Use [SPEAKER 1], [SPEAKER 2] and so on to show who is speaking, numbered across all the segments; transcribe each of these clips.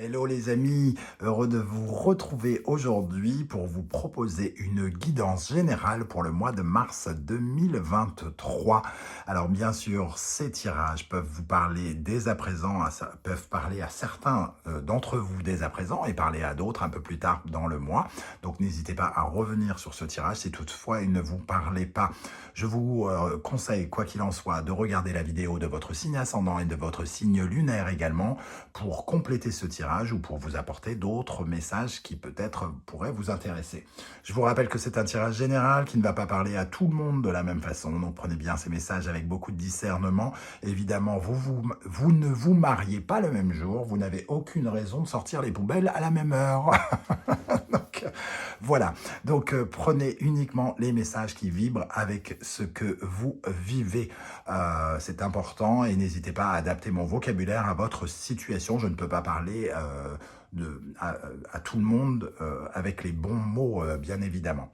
[SPEAKER 1] Hello les amis, heureux de vous retrouver aujourd'hui pour vous proposer une guidance générale pour le mois de mars 2023. Alors bien sûr, ces tirages peuvent vous parler dès à présent, peuvent parler à certains d'entre vous dès à présent et parler à d'autres un peu plus tard dans le mois. Donc n'hésitez pas à revenir sur ce tirage si toutefois il ne vous parlait pas. Je vous conseille, quoi qu'il en soit, de regarder la vidéo de votre signe ascendant et de votre signe lunaire également pour compléter ce tirage ou pour vous apporter d'autres messages qui peut-être pourraient vous intéresser. Je vous rappelle que c'est un tirage général qui ne va pas parler à tout le monde de la même façon, donc prenez bien ces messages avec beaucoup de discernement. Évidemment, vous ne vous mariez pas le même jour, vous n'avez aucune raison de sortir les poubelles à la même heure. Donc, voilà, donc prenez uniquement les messages qui vibrent avec ce que vous vivez. C'est important et n'hésitez pas à adapter mon vocabulaire à votre situation. Je ne peux pas parler à tout le monde avec les bons mots, bien évidemment.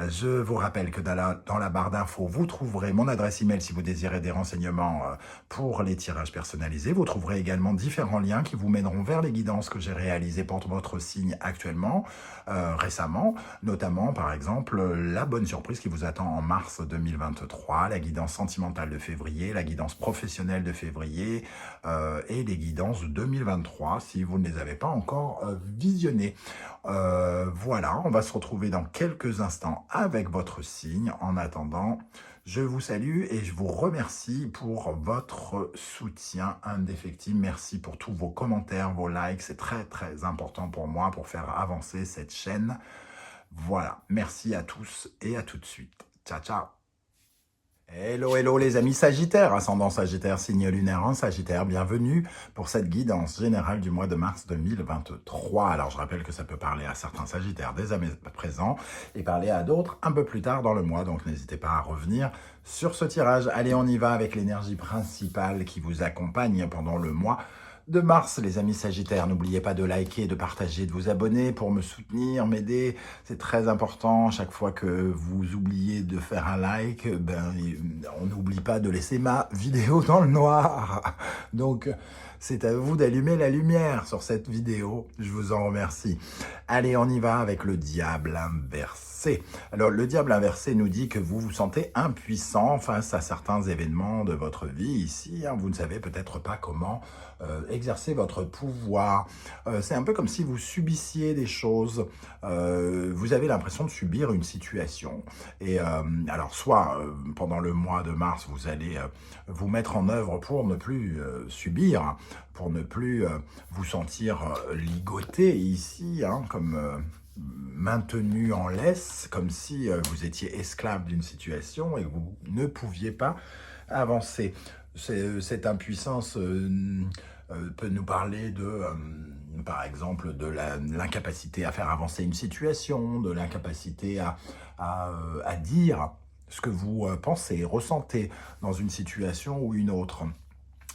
[SPEAKER 1] Je vous rappelle que dans la barre d'infos, vous trouverez mon adresse email si vous désirez des renseignements pour les tirages personnalisés. Vous trouverez également différents liens qui vous mèneront vers les guidances que j'ai réalisées pour votre signe actuellement, récemment, notamment par exemple la bonne surprise qui vous attend en mars 2023, la guidance sentimentale de février, la guidance professionnelle de février et les guidances de 2023 si vous ne les avez pas encore visionnées. Voilà, on va se retrouver dans quelques instants avec votre signe. En attendant, je vous salue et je vous remercie pour votre soutien indéfectible. Merci pour tous vos commentaires, vos likes. C'est très, très important pour moi pour faire avancer cette chaîne. Voilà, merci à tous et à tout de suite. Ciao, ciao. Hello, hello les amis Sagittaires, ascendant Sagittaire, signe lunaire en Sagittaire, bienvenue pour cette guidance générale du mois de mars 2023. Alors je rappelle que ça peut parler à certains Sagittaires dès à présent et parler à d'autres un peu plus tard dans le mois, donc n'hésitez pas à revenir sur ce tirage. Allez, on y va avec l'énergie principale qui vous accompagne pendant le mois de mars, les amis Sagittaires. N'oubliez pas de liker, de partager, de vous abonner pour me soutenir, m'aider. C'est très important. Chaque fois que vous oubliez de faire un like, on n'oublie pas de laisser ma vidéo dans le noir. Donc, c'est à vous d'allumer la lumière sur cette vidéo. Je vous en remercie. Allez, on y va avec le diable inversé. Alors, le diable inversé nous dit que vous vous sentez impuissant face à certains événements de votre vie ici. Vous ne savez peut-être pas comment exercer votre pouvoir. C'est un peu comme si vous subissiez des choses. Vous avez l'impression de subir une situation. Et alors, soit pendant le mois de mars, vous allez vous mettre en œuvre pour ne plus subir, pour ne plus vous sentir ligoté ici, comme maintenu en laisse, comme si vous étiez esclave d'une situation et que vous ne pouviez pas avancer. Cette impuissance peut nous parler de, par exemple, de l'incapacité à faire avancer une situation, de l'incapacité à dire ce que vous pensez, ressentez dans une situation ou une autre.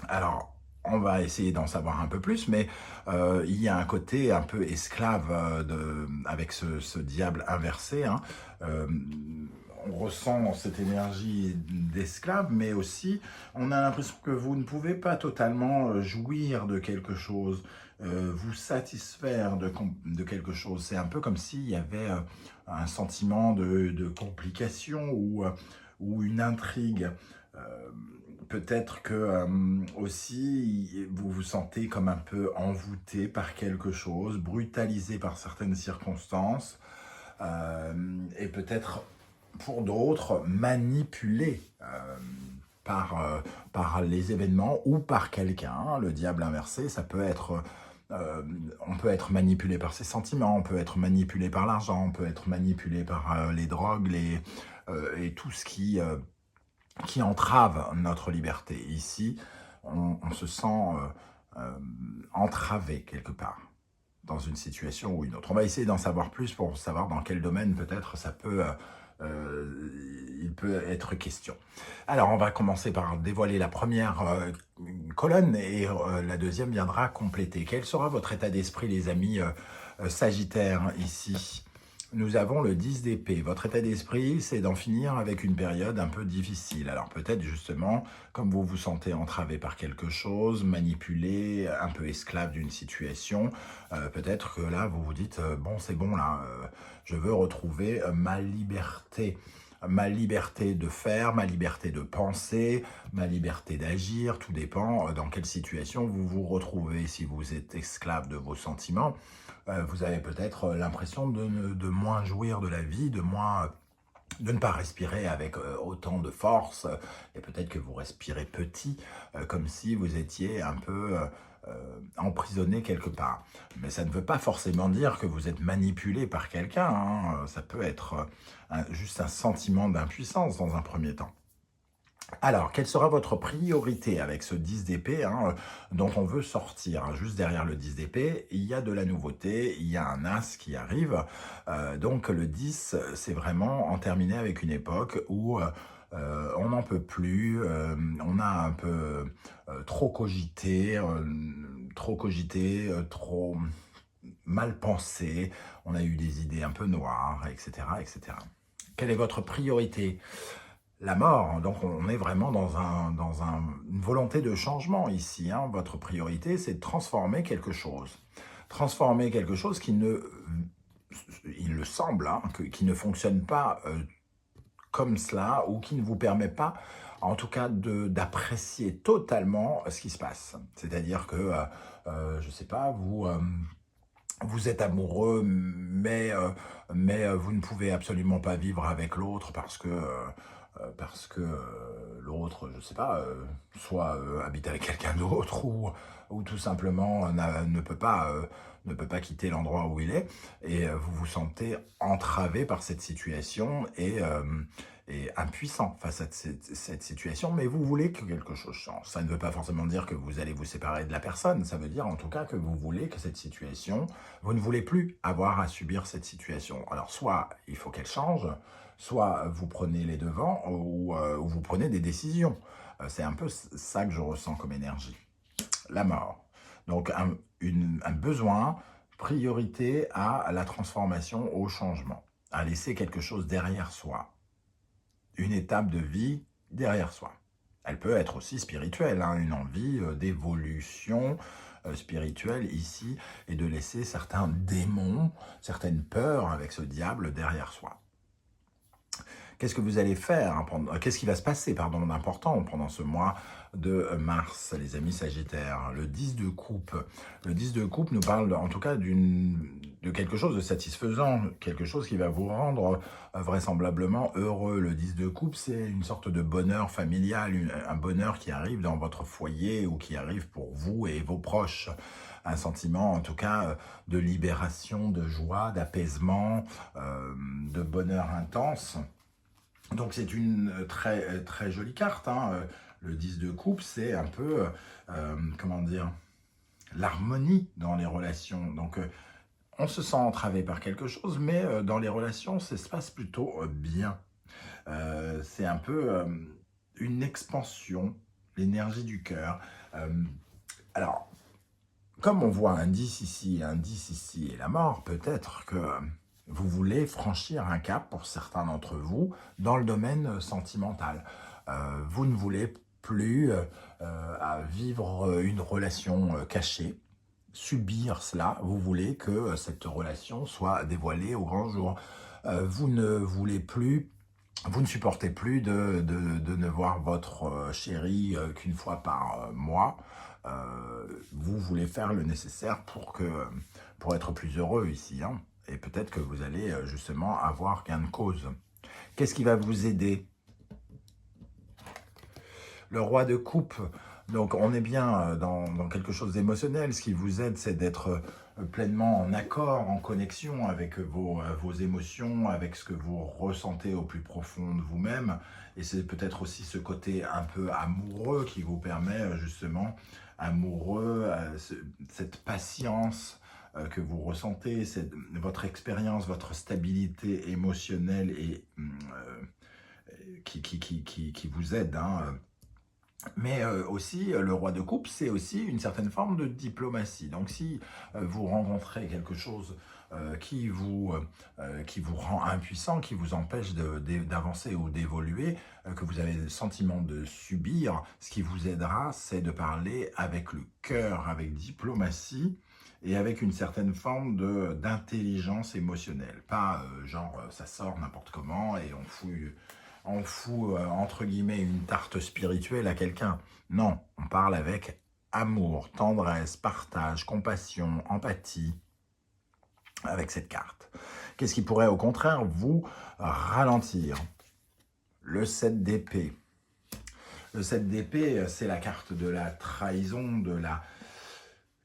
[SPEAKER 1] Alors, on va essayer d'en savoir un peu plus, mais il y a un côté un peu esclave avec ce diable inversé. On ressent cette énergie d'esclave, mais aussi on a l'impression que vous ne pouvez pas totalement jouir de quelque chose, vous satisfaire de quelque chose. C'est un peu comme s'il y avait un sentiment de complication ou une intrigue. Peut-être que aussi vous vous sentez comme un peu envoûté par quelque chose, brutalisé par certaines circonstances, et peut-être pour d'autres manipulé par les événements ou par quelqu'un. Le diable inversé, ça peut être... on peut être manipulé par ses sentiments, on peut être manipulé par l'argent, on peut être manipulé par les drogues et tout ce qui entrave notre liberté. Ici, on se sent entravé quelque part dans une situation ou une autre. On va essayer d'en savoir plus pour savoir dans quel domaine peut-être il peut être question. Alors, on va commencer par dévoiler la première colonne et la deuxième viendra compléter. Quel sera votre état d'esprit, les amis Sagittaires, ici nous avons le 10 d'épée. Votre état d'esprit, c'est d'en finir avec une période un peu difficile. Alors peut-être justement, comme vous vous sentez entravé par quelque chose, manipulé, un peu esclave d'une situation, peut-être que là, vous vous dites, bon, c'est bon, là, je veux retrouver ma liberté de faire, ma liberté de penser, ma liberté d'agir, tout dépend dans quelle situation vous vous retrouvez. Si vous êtes esclave de vos sentiments, vous avez peut-être l'impression de moins jouir de la vie, de ne pas respirer avec autant de force, et peut-être que vous respirez petit, comme si vous étiez un peu emprisonné quelque part. Mais ça ne veut pas forcément dire que vous êtes manipulé par quelqu'un, hein. Ça peut être juste un sentiment d'impuissance dans un premier temps. Alors, quelle sera votre priorité avec ce 10 d'épée dont on veut sortir, hein? Juste derrière le 10 d'épée, il y a de la nouveauté, il y a un as qui arrive. Donc le 10, c'est vraiment en terminer avec une époque où on n'en peut plus, on a un peu trop cogité, trop mal pensé, on a eu des idées un peu noires, etc., etc. Quelle est votre priorité? La mort, donc on est vraiment une volonté de changement ici, hein. Votre priorité, c'est de transformer quelque chose. Transformer quelque chose qui ne, il le semble, hein, qui ne fonctionne pas comme cela, ou qui ne vous permet pas, en tout cas, d'apprécier totalement ce qui se passe. C'est-à-dire que, je ne sais pas, vous êtes amoureux, mais vous ne pouvez absolument pas vivre avec l'autre parce que l'autre, je ne sais pas, soit habite avec quelqu'un d'autre ou tout simplement ne peut pas quitter l'endroit où il est, et vous vous sentez entravé par cette situation et impuissant face à cette situation, mais vous voulez que quelque chose change. Ça ne veut pas forcément dire que vous allez vous séparer de la personne, ça veut dire en tout cas que vous voulez que cette situation, vous ne voulez plus avoir à subir cette situation. Alors soit il faut qu'elle change, soit vous prenez les devants ou vous prenez des décisions. C'est un peu ça que je ressens comme énergie. La mort. Donc un besoin, priorité à la transformation, au changement, à laisser quelque chose derrière soi, une étape de vie derrière soi. Elle peut être aussi spirituelle, hein, une envie d'évolution spirituelle ici, et de laisser certains démons, certaines peurs avec ce diable derrière soi. Qu'est-ce que vous allez faire, hein, qu'est-ce qui va se passer, pardon, d'important pendant ce mois de mars, les amis Sagittaires? Le 10 de coupe. Le 10 de coupe nous parle en tout cas de quelque chose de satisfaisant, quelque chose qui va vous rendre vraisemblablement heureux. Le 10 de coupe, c'est une sorte de bonheur familial, un bonheur qui arrive dans votre foyer ou qui arrive pour vous et vos proches. Un sentiment en tout cas de libération, de joie, d'apaisement, de bonheur intense. Donc c'est une très jolie carte, hein. Le 10 de coupe, c'est un peu, comment dire, l'harmonie dans les relations. Donc on se sent entravé par quelque chose, mais dans les relations, ça se passe plutôt bien. C'est un peu une expansion, l'énergie du cœur. Alors, comme on voit un 10 ici et la mort, peut-être que vous voulez franchir un cap pour certains d'entre vous dans le domaine sentimental. Vous ne voulez plus vivre une relation cachée, subir cela. Vous voulez que cette relation soit dévoilée au grand jour. Vous ne supportez plus de ne voir votre chéri qu'une fois par mois. Vous voulez faire le nécessaire pour être plus heureux ici, hein. Et peut-être que vous allez justement avoir gain de cause. Qu'est-ce qui va vous aider? Le roi de coupe. Donc on est bien dans quelque chose d'émotionnel. Ce qui vous aide, c'est d'être pleinement en accord, en connexion avec vos émotions, avec ce que vous ressentez au plus profond de vous-même. Et c'est peut-être aussi ce côté un peu amoureux qui vous permet justement, amoureux, cette patience que vous ressentez, votre expérience, votre stabilité émotionnelle et qui vous aide, hein, Mais aussi, le roi de coupe, c'est aussi une certaine forme de diplomatie. Donc si vous rencontrez quelque chose qui vous rend impuissant, qui vous empêche d'avancer ou d'évoluer, que vous avez le sentiment de subir, ce qui vous aidera, c'est de parler avec le cœur, avec diplomatie et avec une certaine forme d'intelligence émotionnelle. Pas genre ça sort n'importe comment et on fout entre guillemets une tarte spirituelle à quelqu'un. Non, on parle avec amour, tendresse, partage, compassion, empathie avec cette carte. Qu'est-ce qui pourrait au contraire vous ralentir? Le 7 d'épée. Le 7 d'épée, c'est la carte de la trahison, de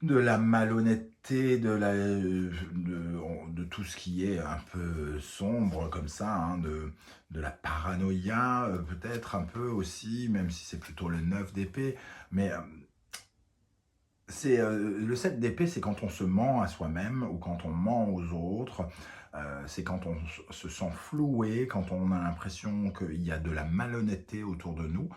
[SPEAKER 1] la malhonnêteté, de tout ce qui est un peu sombre comme ça, hein, de la paranoïa, peut-être un peu aussi, même si c'est plutôt le 9 d'épée, mais le 7 d'épée, c'est quand on se ment à soi-même ou quand on ment aux autres, c'est quand on se sent floué, quand on a l'impression qu'il y a de la malhonnêteté autour de nous.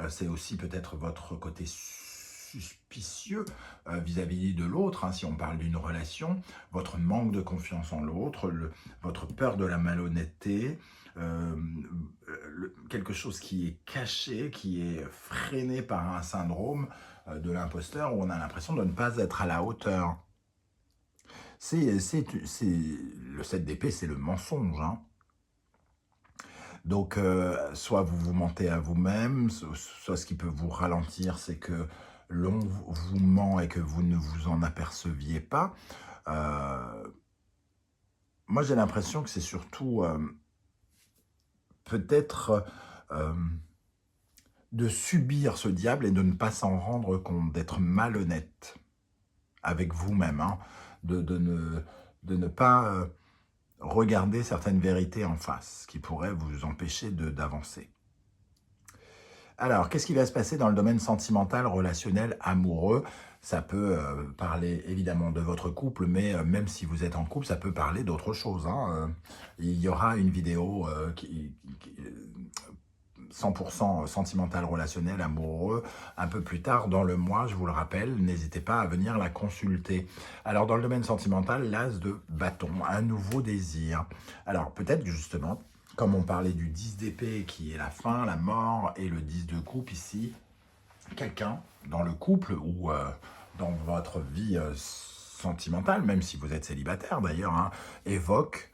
[SPEAKER 1] C'est aussi peut-être votre côté suspicieux vis-à-vis de l'autre, hein, si on parle d'une relation, votre manque de confiance en l'autre, votre peur de la malhonnêteté, quelque chose qui est caché, qui est freiné par un syndrome de l'imposteur où on a l'impression de ne pas être à la hauteur. Le 7 d'épée, c'est le mensonge, hein. Donc, soit vous vous mentez à vous-même, soit ce qui peut vous ralentir, c'est que l'on vous ment et que vous ne vous en aperceviez pas. Moi, j'ai l'impression que c'est surtout peut-être de subir ce diable et de ne pas s'en rendre compte, d'être malhonnête avec vous-même, hein, de ne pas regarder certaines vérités en face qui pourraient vous empêcher d'avancer. Alors, qu'est-ce qui va se passer dans le domaine sentimental, relationnel, amoureux? Ça peut parler évidemment de votre couple, mais même si vous êtes en couple, ça peut parler d'autre chose, hein. Il y aura une vidéo 100% sentimental, relationnel, amoureux, un peu plus tard dans le mois, je vous le rappelle, n'hésitez pas à venir la consulter. Alors, dans le domaine sentimental, l'as de bâton, un nouveau désir. Alors, peut-être que justement, comme on parlait du 10 d'épée qui est la fin, la mort, et le 10 de coupe ici, quelqu'un dans le couple ou dans votre vie sentimentale, même si vous êtes célibataire d'ailleurs, hein, évoque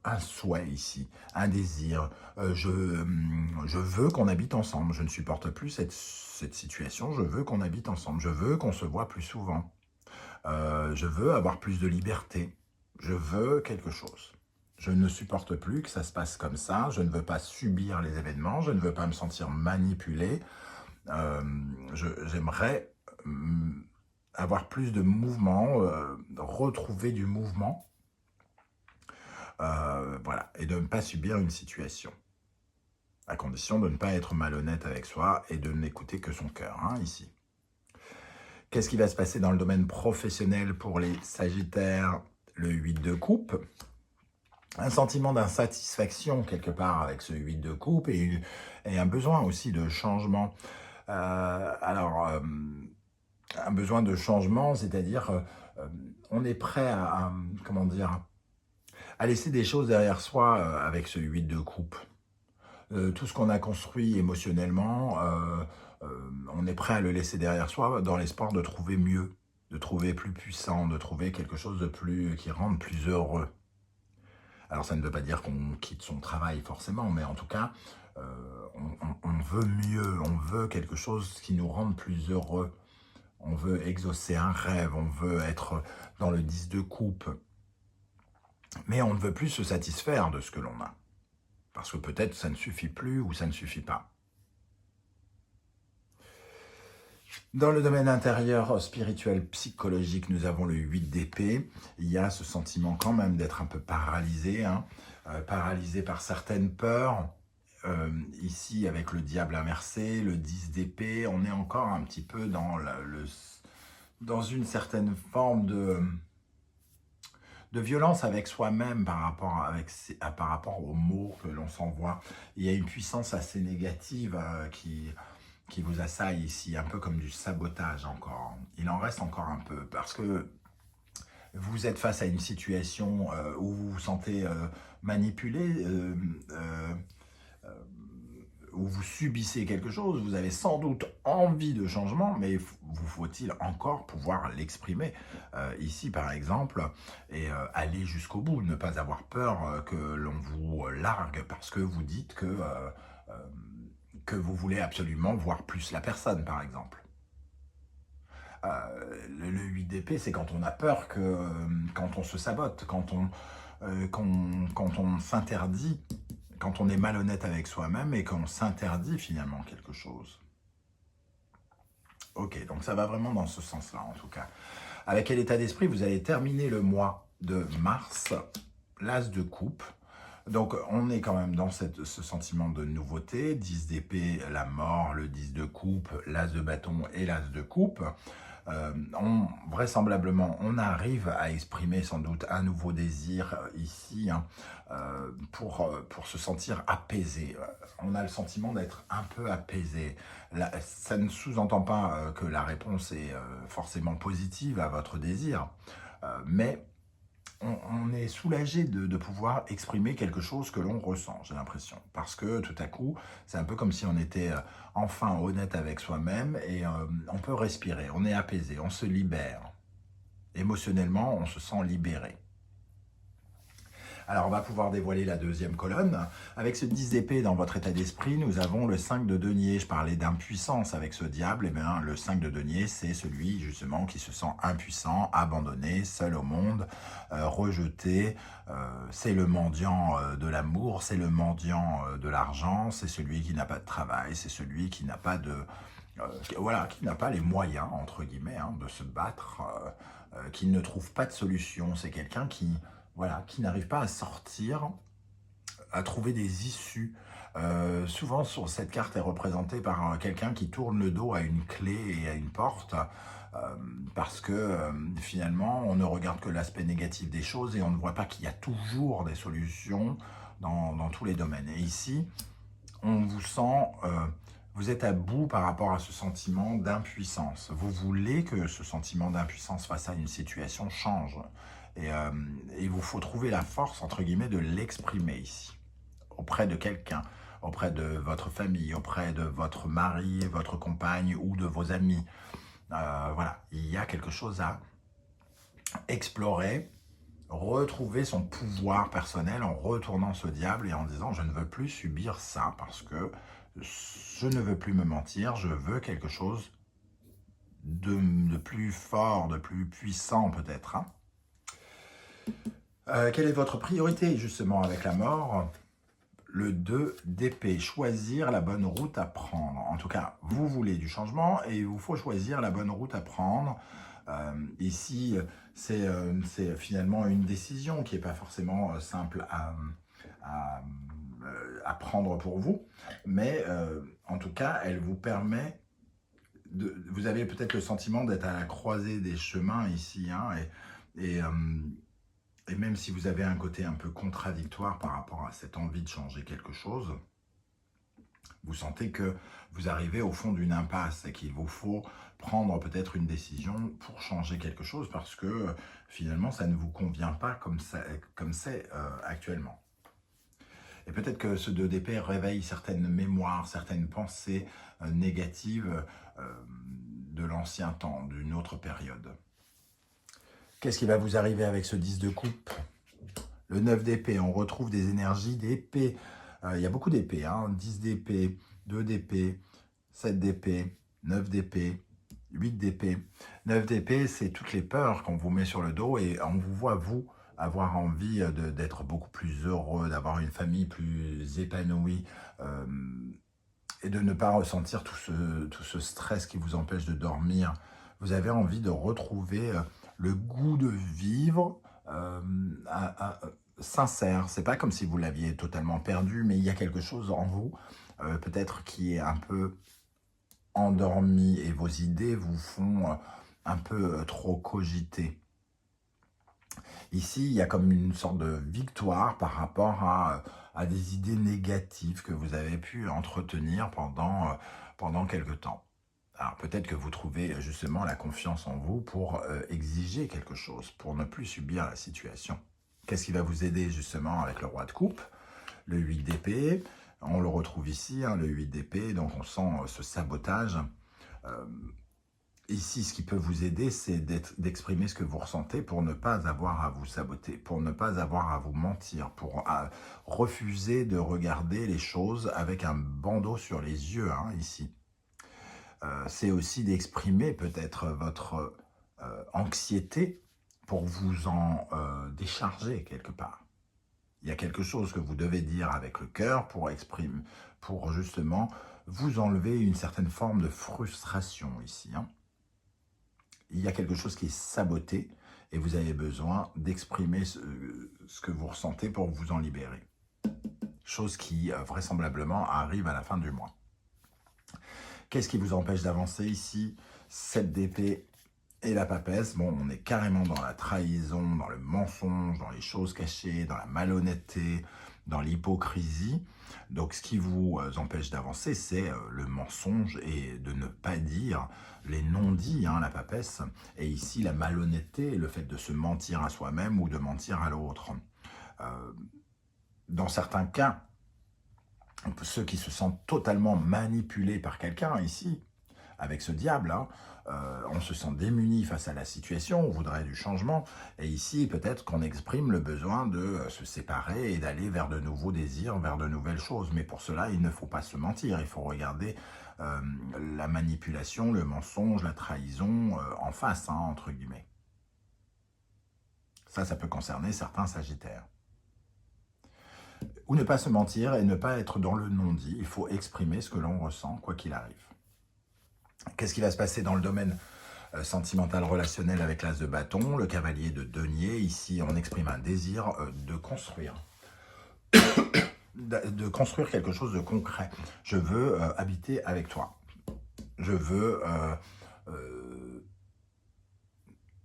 [SPEAKER 1] un souhait ici, un désir. Je veux qu'on habite ensemble, je ne supporte plus cette situation, je veux qu'on habite ensemble, je veux qu'on se voit plus souvent, je veux avoir plus de liberté, je veux quelque chose. Je ne supporte plus que ça se passe comme ça, je ne veux pas subir les événements, je ne veux pas me sentir manipulé, j'aimerais avoir plus de mouvement, retrouver du mouvement, voilà, et de ne pas subir une situation, à condition de ne pas être malhonnête avec soi et de n'écouter que son cœur, hein, ici. Qu'est-ce qui va se passer dans le domaine professionnel pour les Sagittaires? Le 8 de coupe. Un sentiment d'insatisfaction quelque part avec ce 8 de coupe et un besoin aussi de changement. Un besoin de changement, c'est-à-dire on est prêt comment dire, à laisser des choses derrière soi avec ce 8 de coupe. Tout ce qu'on a construit émotionnellement, on est prêt à le laisser derrière soi dans l'espoir de trouver mieux, de trouver plus puissant, de trouver quelque chose de qui rende plus heureux. Alors ça ne veut pas dire qu'on quitte son travail forcément, mais en tout cas, on veut mieux, on veut quelque chose qui nous rende plus heureux. On veut exaucer un rêve, on veut être dans le 10 de coupe. Mais on ne veut plus se satisfaire de ce que l'on a. Parce que peut-être ça ne suffit plus ou ça ne suffit pas. Dans le domaine intérieur, spirituel, psychologique, nous avons le 8 d'épée. Il y a ce sentiment quand même d'être un peu paralysé, hein, paralysé par certaines peurs. Ici, avec le diable inversé, le 10 d'épée, on est encore un petit peu dans une certaine forme de violence avec soi-même par rapport aux mots que l'on s'envoie. Il y a une puissance assez négative qui vous assaille ici, un peu comme du sabotage encore. Il en reste encore un peu, parce que vous êtes face à une situation où vous vous sentez manipulé, euh, où vous subissez quelque chose, vous avez sans doute envie de changement, mais vous faut-il encore pouvoir l'exprimer ici par exemple, et aller jusqu'au bout, ne pas avoir peur que l'on vous largue parce que vous dites que vous voulez absolument voir plus la personne par exemple. Le 8 d'épée, c'est quand on a peur, quand on se sabote, quand on s'interdit, quand on est malhonnête avec soi-même et qu'on s'interdit finalement quelque chose. Ok, donc ça va vraiment dans ce sens-là en tout cas. Avec quel état d'esprit vous allez terminer le mois de mars? L'as de coupe. Donc on est quand même dans ce sentiment de nouveauté. 10 d'épée, la mort, le 10 de coupe, l'as de bâton et l'as de coupe. Vraisemblablement, on arrive à exprimer sans doute un nouveau désir ici hein, pour se sentir apaisé. On a le sentiment d'être un peu apaisé. Là, ça ne sous-entend pas que la réponse est forcément positive à votre désir, mais on est soulagé de pouvoir exprimer quelque chose que l'on ressent, j'ai l'impression. Parce que tout à coup, c'est un peu comme si on était enfin honnête avec soi-même et on peut respirer, on est apaisé, on se libère. Émotionnellement, on se sent libéré. Alors, on va pouvoir dévoiler la deuxième colonne. Avec ce 10 d'épée dans votre état d'esprit, nous avons le 5 de denier. Je parlais d'impuissance avec ce diable. Eh bien, le 5 de denier, c'est celui, justement, qui se sent impuissant, abandonné, seul au monde, rejeté. C'est le mendiant de l'amour, c'est le mendiant de l'argent, c'est celui qui n'a pas de travail, c'est celui qui n'a pas de... voilà, qui n'a pas les moyens, entre guillemets, hein, de se battre, qui ne trouve pas de solution. C'est quelqu'un qui... Voilà, qui n'arrive pas à sortir, à trouver des issues. Souvent, sur cette carte est représentée par quelqu'un qui tourne le dos à une clé et à une porte, parce que finalement, on ne regarde que l'aspect négatif des choses et on ne voit pas qu'il y a toujours des solutions dans tous les domaines. Et ici, on vous sent... vous êtes à bout par rapport à ce sentiment d'impuissance. Vous voulez que ce sentiment d'impuissance face à une situation change. Et il vous faut trouver la force, entre guillemets, de l'exprimer ici, auprès de quelqu'un, auprès de votre famille, auprès de votre mari, votre compagne ou de vos amis. Voilà, il y a quelque chose à explorer, retrouver son pouvoir personnel en retournant ce diable et en disant « je ne veux plus subir ça parce que je ne veux plus me mentir, je veux quelque chose de plus fort, de plus puissant peut-être hein. » Quelle est votre priorité justement avec la mort? Le 2 d'épée, choisir la bonne route à prendre. En tout cas, vous voulez du changement et il vous faut choisir la bonne route à prendre. Ici, c'est finalement une décision qui n'est pas forcément simple à prendre pour vous, mais en tout cas, elle vous permet vous avez peut-être le sentiment d'être à la croisée des chemins ici, hein, et même si vous avez un côté un peu contradictoire par rapport à cette envie de changer quelque chose, vous sentez que vous arrivez au fond d'une impasse et qu'il vous faut prendre peut-être une décision pour changer quelque chose parce que finalement ça ne vous convient pas comme c'est actuellement. Et peut-être que ce 2 d'épée réveille certaines mémoires, certaines pensées négatives de l'ancien temps, d'une autre période. Qu'est-ce qui va vous arriver avec ce 10 de coupe? Le 9 d'épée, on retrouve des énergies d'épée. Il y a beaucoup d'épées, hein, 10 d'épée, 2 d'épée, 7 d'épée, 9 d'épée, 8 d'épée. 9 d'épée, c'est toutes les peurs qu'on vous met sur le dos et on vous voit, vous, avoir envie d'être beaucoup plus heureux, d'avoir une famille plus épanouie et de ne pas ressentir tout ce stress qui vous empêche de dormir. Vous avez envie de retrouver le goût de vivre sincère. C'est pas comme si vous l'aviez totalement perdu, mais il y a quelque chose en vous, peut-être qui est un peu endormi et vos idées vous font un peu trop cogiter. Ici, il y a comme une sorte de victoire par rapport à des idées négatives que vous avez pu entretenir pendant quelque temps. Alors peut-être que vous trouvez justement la confiance en vous pour exiger quelque chose, pour ne plus subir la situation. Qu'est-ce qui va vous aider justement avec le roi de coupe? Le 8 d'épée, on le retrouve ici, hein, le 8 d'épée, donc on sent ce sabotage. Euh, Ici, ce qui peut vous aider, c'est d'exprimer ce que vous ressentez pour ne pas avoir à vous saboter, pour ne pas avoir à vous mentir, pour refuser de regarder les choses avec un bandeau sur les yeux, hein, ici. C'est aussi d'exprimer peut-être votre anxiété pour vous en décharger quelque part. Il y a quelque chose que vous devez dire avec le cœur pour justement vous enlever une certaine forme de frustration ici, hein. Il y a quelque chose qui est saboté et vous avez besoin d'exprimer ce que vous ressentez pour vous en libérer. Chose qui vraisemblablement arrive à la fin du mois. Qu'est-ce qui vous empêche d'avancer ici? 7 d'épée et la papesse. Bon, on est carrément dans la trahison, dans le mensonge, dans les choses cachées, dans la malhonnêteté, dans l'hypocrisie. Donc, ce qui vous empêche d'avancer, c'est le mensonge et de ne pas dire les non-dits, hein, la papesse. Et ici, la malhonnêteté, le fait de se mentir à soi-même ou de mentir à l'autre. Dans certains cas, ceux qui se sentent totalement manipulés par quelqu'un ici, avec ce diable, hein, on se sent démuni face à la situation, on voudrait du changement, et ici peut-être qu'on exprime le besoin de se séparer et d'aller vers de nouveaux désirs, vers de nouvelles choses, mais pour cela il ne faut pas se mentir, il faut regarder la manipulation, le mensonge, la trahison en face, hein, entre guillemets. Ça peut concerner certains sagittaires. Ou ne pas se mentir et ne pas être dans le non-dit, il faut exprimer ce que l'on ressent, quoi qu'il arrive. Qu'est-ce qui va se passer dans le domaine sentimental relationnel avec l'as de bâton? Le cavalier de denier, ici on exprime un désir de construire. De construire quelque chose de concret. Je veux habiter avec toi. Je veux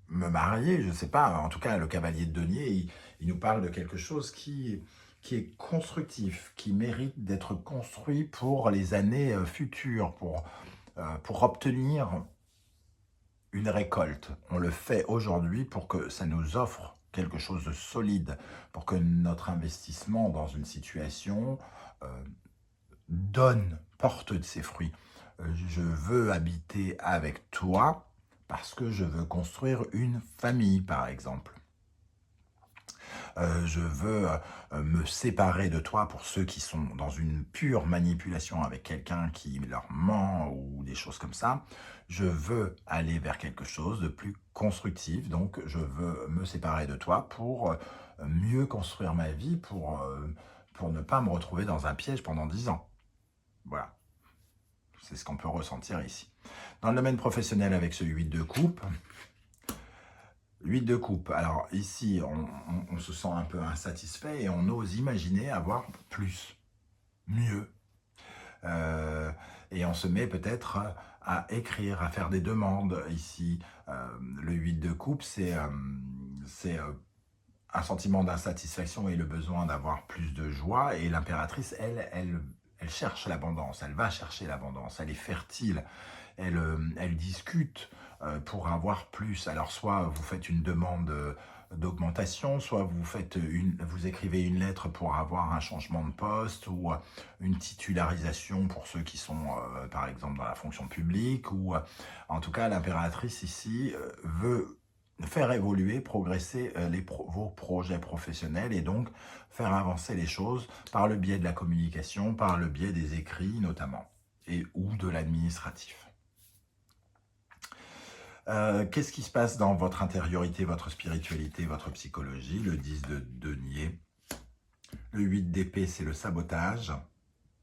[SPEAKER 1] me marier, je ne sais pas. En tout cas, le cavalier de denier, il nous parle de quelque chose qui est constructif, qui mérite d'être construit pour les années futures, pour obtenir une récolte. On le fait aujourd'hui pour que ça nous offre quelque chose de solide, pour que notre investissement dans une situation porte de ses fruits. Je veux habiter avec toi parce que je veux construire une famille, par exemple. Je veux me séparer de toi pour ceux qui sont dans une pure manipulation avec quelqu'un qui leur ment ou des choses comme ça. Je veux aller vers quelque chose de plus constructif, donc je veux me séparer de toi pour mieux construire ma vie, pour ne pas me retrouver dans un piège pendant 10 ans. Voilà, c'est ce qu'on peut ressentir ici. Dans le domaine professionnel avec ce 8 de coupe, 8 de coupe, alors ici on se sent un peu insatisfait et on ose imaginer avoir plus, mieux. Et on se met peut-être à écrire, à faire des demandes ici. Le 8 de coupe, c'est un sentiment d'insatisfaction et le besoin d'avoir plus de joie. Et l'impératrice, elle cherche l'abondance, elle va chercher l'abondance, elle est fertile, elle discute pour avoir plus. Alors soit vous faites une demande d'augmentation, soit vous écrivez une lettre pour avoir un changement de poste ou une titularisation pour ceux qui sont par exemple dans la fonction publique, ou en tout cas l'impératrice ici veut faire évoluer, progresser vos projets professionnels et donc faire avancer les choses par le biais de la communication, par le biais des écrits notamment, ou de l'administratif. Qu'est-ce qui se passe dans votre intériorité, votre spiritualité, votre psychologie? Le 10 de denier. Le 8 d'épée, c'est le sabotage.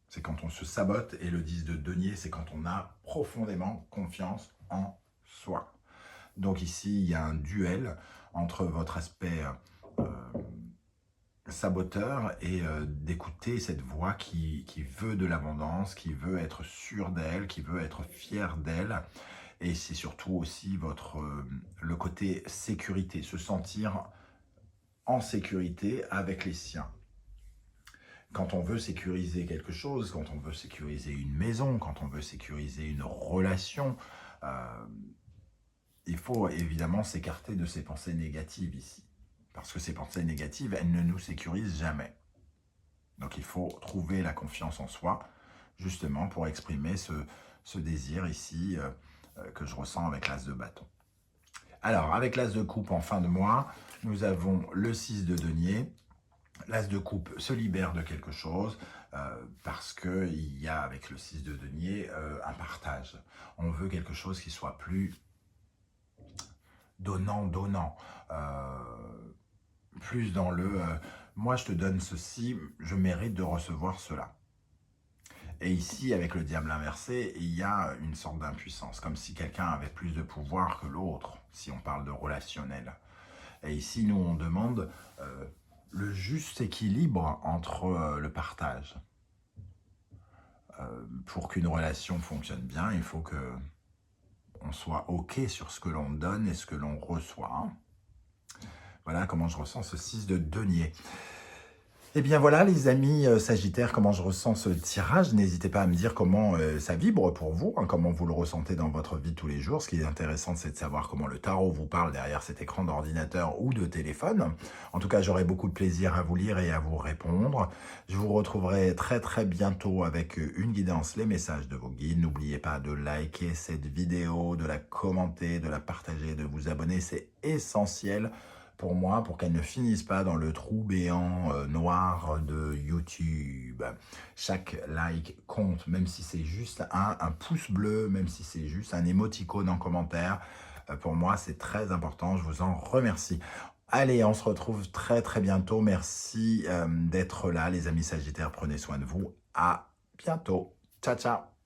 [SPEAKER 1] C'est quand on se sabote. Et le 10 de denier, c'est quand on a profondément confiance en soi. Donc ici, il y a un duel entre votre aspect saboteur et d'écouter cette voix qui veut de l'abondance, qui veut être sûre d'elle, qui veut être fière d'elle. Et c'est surtout aussi le côté sécurité, se sentir en sécurité avec les siens. Quand on veut sécuriser quelque chose, quand on veut sécuriser une maison, quand on veut sécuriser une relation, il faut évidemment s'écarter de ces pensées négatives ici. Parce que ces pensées négatives, elles ne nous sécurisent jamais. Donc il faut trouver la confiance en soi, justement pour exprimer ce désir ici que je ressens avec l'as de bâton. Alors, avec l'as de coupe en fin de mois, nous avons le 6 de denier. L'as de coupe se libère de quelque chose parce qu'il y a avec le 6 de denier un partage. On veut quelque chose qui soit plus donnant-donnant. Plus dans le moi je te donne ceci, je mérite de recevoir cela. Et ici, avec le diable inversé, il y a une sorte d'impuissance, comme si quelqu'un avait plus de pouvoir que l'autre, si on parle de relationnel. Et ici, nous, on demande le juste équilibre entre le partage. Pour qu'une relation fonctionne bien, il faut que on soit OK sur ce que l'on donne et ce que l'on reçoit. Hein. Voilà comment je ressens ce 6 de denier. Eh bien voilà les amis Sagittaires, comment je ressens ce tirage. N'hésitez pas à me dire comment ça vibre pour vous, hein, comment vous le ressentez dans votre vie de tous les jours. Ce qui est intéressant, c'est de savoir comment le tarot vous parle derrière cet écran d'ordinateur ou de téléphone. En tout cas, j'aurai beaucoup de plaisir à vous lire et à vous répondre. Je vous retrouverai très très bientôt avec une guidance, les messages de vos guides. N'oubliez pas de liker cette vidéo, de la commenter, de la partager, de vous abonner. C'est essentiel pour moi, pour qu'elle ne finisse pas dans le trou béant noir de YouTube. Chaque like compte, même si c'est juste un pouce bleu, même si c'est juste un émoticône en commentaire. Pour moi, c'est très important, je vous en remercie. Allez, on se retrouve très très bientôt. Merci d'être là, les amis Sagittaires. Prenez soin de vous. À bientôt. Ciao, ciao.